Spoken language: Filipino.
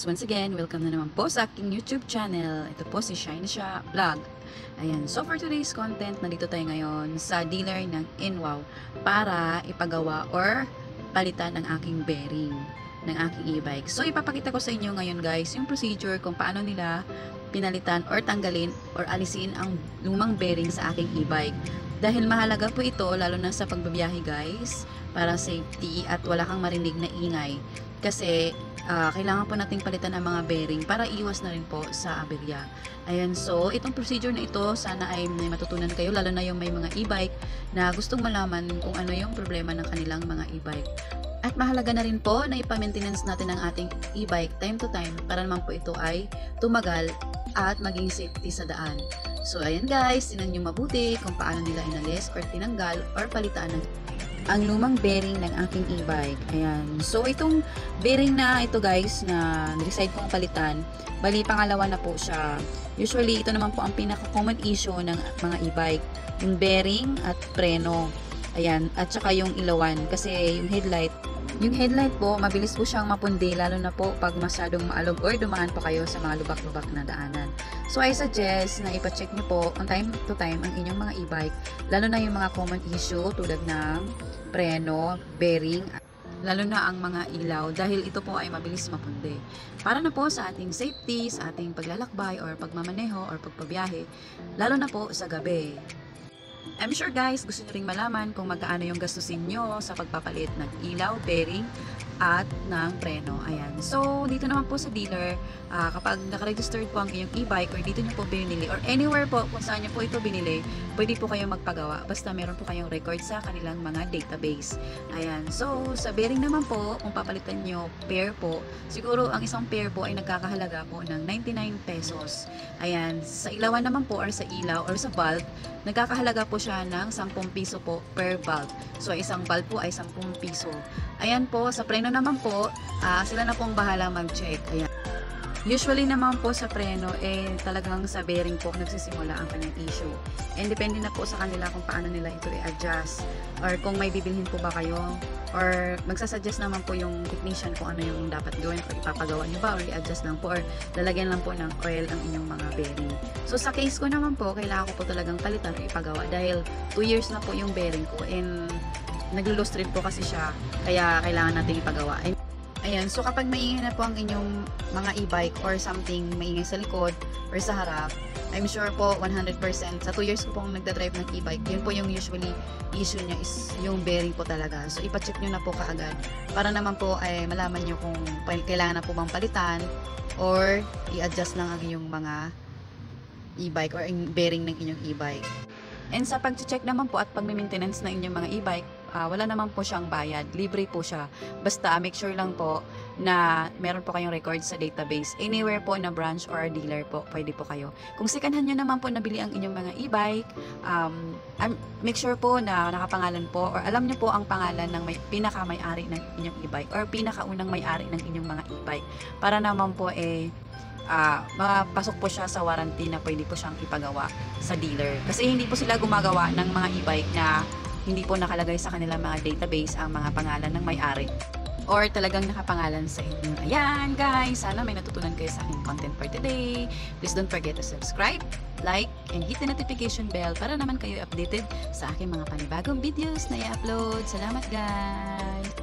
guys, once again, welcome na naman po sa aking YouTube channel. Ito po si Shine Siya Vlog. Ayan, so for today's content, nandito tayo ngayon sa dealer ng Inwow para ipagawa or palitan ang aking bearing ng aking e-bike. So ipapakita ko sa inyo ngayon guys, yung procedure kung paano nila pinalitan or tanggalin or alisin ang lumang bearing sa aking e-bike. Dahil mahalaga po ito, lalo na sa pagbabiyahe guys, para safety at wala kang marinig na ingay. Kasi kailangan po nating palitan ang mga bearing para iwas na rin po sa aberya. Ayan, so itong procedure na ito, sana ay may matutunan kayo, lalo na yung may mga e-bike na gustong malaman kung ano yung problema ng kanilang mga e-bike. At mahalaga na rin po na ipa-maintenance natin ang ating e-bike time to time para naman po ito ay tumagal at maging safety sa daan. So ayan guys, tinan nyo mabuti kung paano nila inalis or tinanggal or palitan ang lumang bearing ng aking e-bike. Ayan. So itong bearing na ito guys na decide kong palitan, bali pangalawa na po siya. Usually ito naman po ang pinaka-common issue ng mga e-bike, yung bearing at preno. Ayan, at saka yung ilawan kasi yung headlight po, mabilis po siyang mapundi lalo na po pag masyadong maalog or dumaan pa kayo sa mga lubak-lubak na daanan. So I suggest na ipa-check niyo po on time to time ang inyong mga e-bike, lalo na yung mga common issue tulad ng preno, bearing, lalo na ang mga ilaw dahil ito po ay mabilis mapundi. Para na po sa ating safety, sa ating paglalakbay or pagmamaneho or pagpabiyahe, lalo na po sa gabi. I'm sure guys, gusto nyo ring malaman kung magkaano yung gastusin nyo sa pagpapalit ng ilaw, bearing, at ng preno. Ayan. So, dito naman po sa dealer, kapag nakaregistered po ang inyong e-bike or dito nyo po binili or anywhere po kung saan nyo po ito binili, pwede po kayong magpagawa. Basta meron po kayong record sa kanilang mga database. Ayan. So, sa bearing naman po, kung papalitan nyo pair po, siguro ang isang pair po ay nagkakahalaga po ng 99 pesos. Ayan. Sa ilawan naman po or sa ilaw or sa bulb, nagkakahalaga po siya ng 10 piso po per bulb. So, isang bulb po ay 10 piso. Ayan po, sa preno naman po, sila na pong bahala mag-check. Ayan. Usually naman po sa preno, talagang sa bearing po nagsisimula ang kanyang issue. And depende na po sa kanila kung paano nila ito i-adjust. Or kung may bibilhin po ba kayo. Or magsasuggest naman po yung technician kung ano yung dapat gawin. Or ipapagawa nyo ba or i-adjust lang po. Or lalagyan lang po ng oil ang inyong mga bearing. So sa case ko naman po, kailangan ko po talagang palitan o ipagawa. Dahil 2 years na po yung bearing ko. And naglo-lost rin po kasi siya, kaya kailangan natin ipagawa. Ayan, so kapag maingay na po ang inyong mga e-bike or something maingay sa likod or sa harap, I'm sure po 100% sa 2 years ko pong nagdadrive ng e-bike, yun po yung usually issue niya is yung bearing po talaga. So ipacheck nyo na po kaagad para naman po ay malaman nyo kung kailangan na po bang palitan or i-adjust lang ang inyong mga e-bike or bearing ng inyong e-bike. And sa pag-check naman po at pag-maintenance ng inyong mga e-bike, wala naman po siyang bayad. Libre po siya. Basta make sure lang po na meron po kayong record sa database. Anywhere po na branch or dealer po, pwede po kayo. Kung secondhand nyo naman po nabili ang inyong mga e-bike, make sure po na nakapangalan po or alam nyo po ang pangalan ng pinaka-may-ari ng inyong e-bike or pinakaunang may-ari ng inyong mga e-bike. Para naman po mapasok po siya sa warranty na pwede po siyang ipagawa sa dealer. Kasi hindi po sila gumagawa ng mga e-bike na hindi po nakalagay sa kanilang mga database ang mga pangalan ng may-ari or talagang nakapangalan sa inyo. Ayan guys, sana may natutunan kayo sa aking content for today. Please don't forget to subscribe, like, and hit the notification bell para naman kayo updated sa aking mga panibagong videos na i-upload. Salamat guys!